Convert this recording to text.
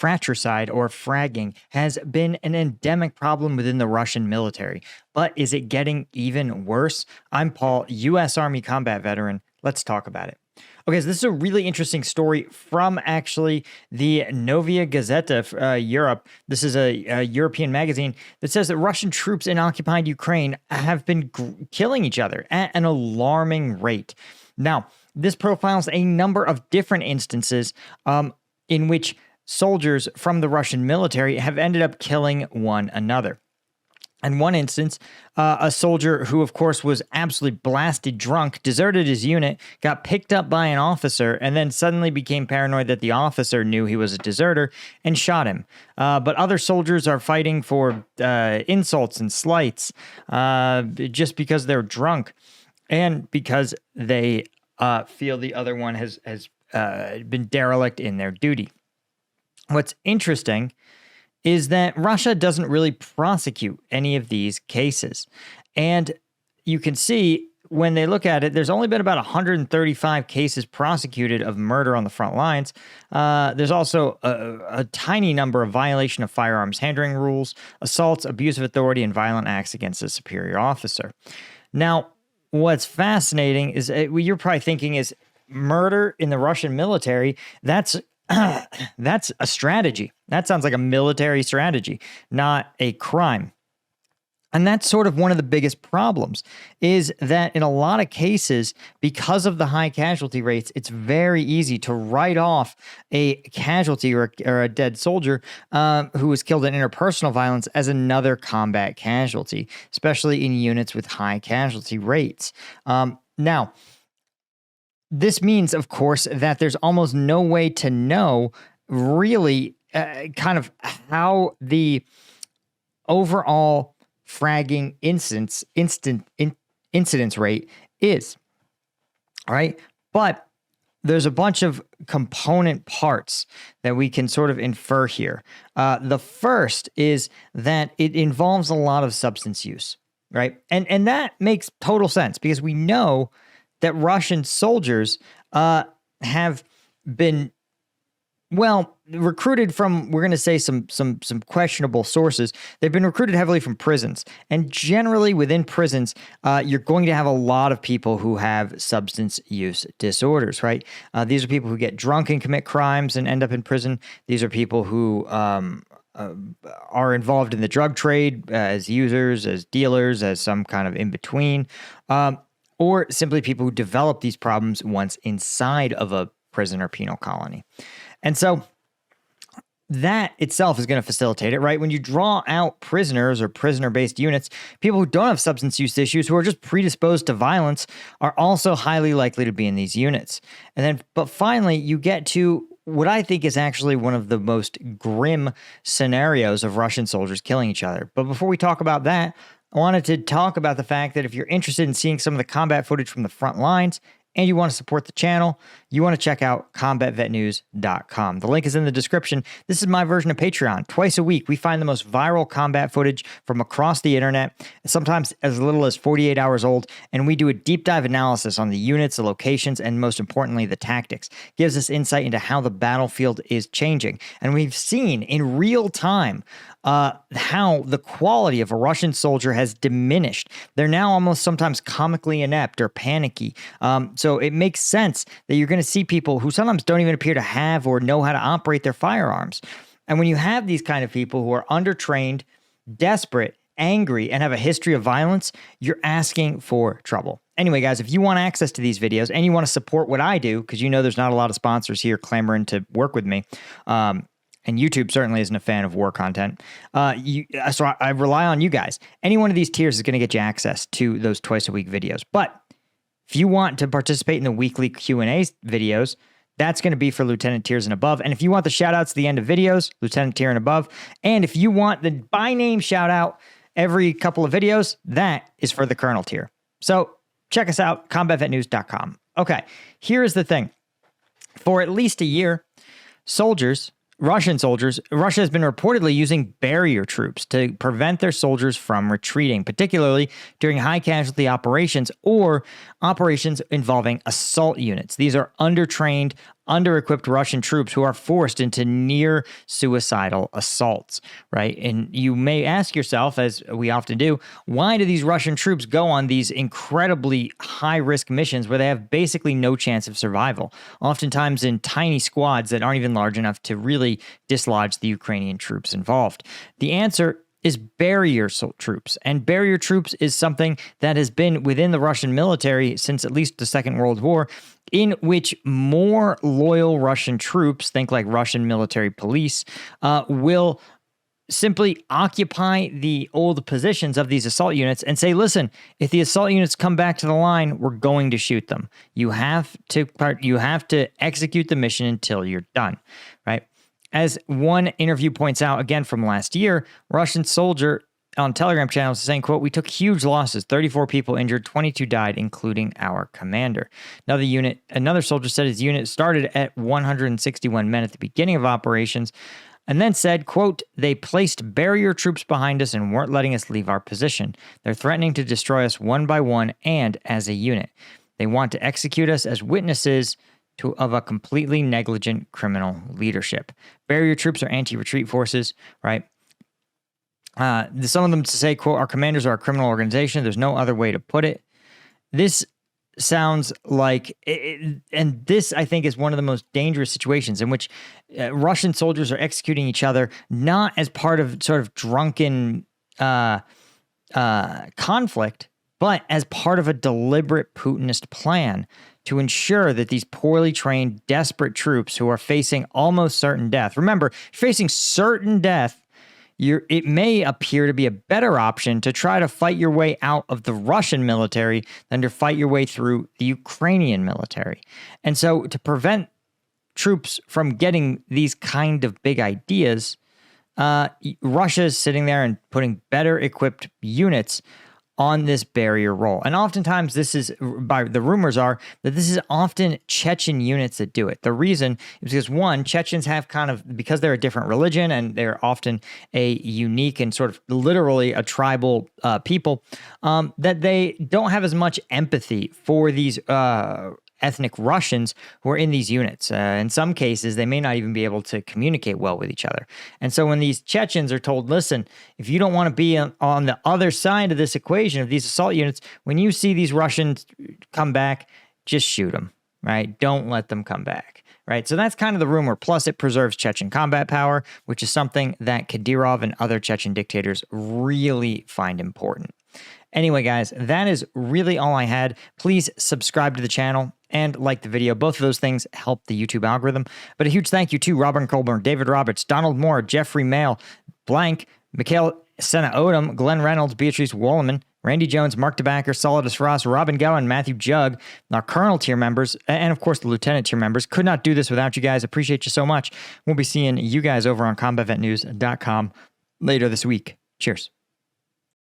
fratricide or fragging has been an endemic problem within the Russian military. But is it getting even worse? I'm Paul, U.S. Army combat veteran. Let's talk about it. Okay, so this is a really interesting story from actually the Novaya Gazeta Europe. This is a European magazine that says that Russian troops in occupied Ukraine have been killing each other at an alarming rate. Now, this profiles a number of different instances in which soldiers from the Russian military have ended up killing one another. In one instance, a soldier who, of course, was absolutely blasted drunk, deserted his unit, got picked up by an officer, and then suddenly became paranoid that the officer knew he was a deserter and shot him. But other soldiers are fighting for insults and slights just because they're drunk and because they feel the other one has been derelict in their duty. What's interesting is that Russia doesn't really prosecute any of these cases. And you can see when they look at it, there's only been about 135 cases prosecuted of murder on the front lines. There's also a tiny number of violation of firearms handling rules, assaults, abuse of authority, and violent acts against a superior officer. Now, what's fascinating is you're probably thinking is murder in the Russian military. That's a strategy. That sounds like a military strategy, not a crime. And that's sort of one of the biggest problems is that in a lot of cases, because of the high casualty rates, it's very easy to write off a casualty or a dead soldier who was killed in interpersonal violence as another combat casualty, especially in units with high casualty rates. Now, this means, of course, that there's almost no way to know really kind of how the overall fragging incidence rate is. All right. But there's a bunch of component parts that we can sort of infer here. The first is that it involves a lot of substance use. Right. And that makes total sense because we know that Russian soldiers have been, well, recruited from, we're going to say some questionable sources. They've been recruited heavily from prisons. And generally within prisons, you're going to have a lot of people who have substance use disorders, right? These are people who get drunk and commit crimes and end up in prison. These are people who are involved in the drug trade as users, as dealers, as some kind of in-between. Or simply people who develop these problems once inside of a prison or penal colony. And so that itself is going to facilitate it, right? When you draw out prisoners or prisoner-based units, people who don't have substance use issues, who are just predisposed to violence, are also highly likely to be in these units. And then, but finally, you get to what I think is actually one of the most grim scenarios of Russian soldiers killing each other. But before we talk about that, I wanted to talk about the fact that if you're interested in seeing some of the combat footage from the front lines and you want to support the channel, you want to check out combatvetnews.com. The link is in the description. This is my version of Patreon. Twice a week, we find the most viral combat footage from across the internet, sometimes as little as 48 hours old, and we do a deep dive analysis on the units, the locations, and most importantly, the tactics. It gives us insight into how the battlefield is changing. And we've seen in real time how the quality of a Russian soldier has diminished. They're now almost sometimes comically inept or panicky. So it makes sense that you're going to see people who sometimes don't even appear to have or know how to operate their firearms. And when you have these kind of people who are undertrained, desperate, angry, and have a history of violence, you're asking for trouble. Anyway, guys, if you want access to these videos and you want to support what I do, because you know there's not a lot of sponsors here clamoring to work with me, and YouTube certainly isn't a fan of war content. So I rely on you guys. Any one of these tiers is going to get you access to those twice-a-week videos. But if you want to participate in the weekly Q&A videos, that's going to be for Lieutenant tiers and above. And if you want the shout-outs at the end of videos, Lieutenant tier and above. And if you want the by-name shout-out every couple of videos, that is for the Colonel tier. So check us out, combatvetnews.com. Okay, here's the thing. For at least a year, Russian soldiers, Russia has been reportedly using barrier troops to prevent their soldiers from retreating, particularly during high casualty operations or operations involving assault units. These are undertrained, under-equipped Russian troops who are forced into near suicidal assaults, right? And you may ask yourself, as we often do, why do these Russian troops go on these incredibly high-risk missions where they have basically no chance of survival, oftentimes in tiny squads that aren't even large enough to really dislodge the Ukrainian troops involved? The answer is barrier troops. And barrier troops is something that has been within the Russian military since at least the Second World War, in which more loyal Russian troops, think like Russian military police, will simply occupy the old positions of these assault units and say, listen, if the assault units come back to the line, we're going to shoot them. You have to execute the mission until you're done, right? As one interview points out, again from last year, Russian soldier on Telegram channels saying, quote, "We took huge losses, 34 people injured, 22 died, including our commander." Another soldier said his unit started at 161 men at the beginning of operations and then said, quote, "They placed barrier troops behind us and weren't letting us leave our position. They're threatening to destroy us one by one and as a unit. They want to execute us as witnesses of a completely negligent criminal leadership." Barrier troops are anti-retreat forces, right? Some of them to say, quote, "Our commanders are a criminal organization. There's no other way to put it." This sounds like, and this I think is one of the most dangerous situations in which Russian soldiers are executing each other, not as part of sort of drunken conflict, but as part of a deliberate Putinist plan to ensure that these poorly trained, desperate troops who are facing almost certain death. Remember, facing certain death, it may appear to be a better option to try to fight your way out of the Russian military than to fight your way through the Ukrainian military. And so to prevent troops from getting these kind of big ideas, Russia is sitting there and putting better equipped units on this barrier role. And oftentimes the rumors are that this is often Chechen units that do it. The reason is because, one, Chechens have because they're a different religion and they're often a unique and sort of literally a tribal people, that they don't have as much empathy for these ethnic Russians who are in these units. In some cases, they may not even be able to communicate well with each other. And so when these Chechens are told, listen, if you don't want to be on the other side of this equation of these assault units, when you see these Russians come back, just shoot them, right? Don't let them come back, right? So that's kind of the rumor. Plus, it preserves Chechen combat power, which is something that Kadyrov and other Chechen dictators really find important. Anyway, guys, that is really all I had. Please subscribe to the channel and like the video. Both of those things help the YouTube algorithm. But a huge thank you to Robin Colburn, David Roberts, Donald Moore, Jeffrey Mail, Blank, Mikhail Senna Odom, Glenn Reynolds, Beatrice Wolleman, Randy Jones, Mark DeBacker, Solidus Ross, Robin Gowan, Matthew Jug, our Colonel tier members, and of course the Lieutenant tier members. Could not do this without you guys. Appreciate you so much. We'll be seeing you guys over on combatvetnews.com later this week. Cheers.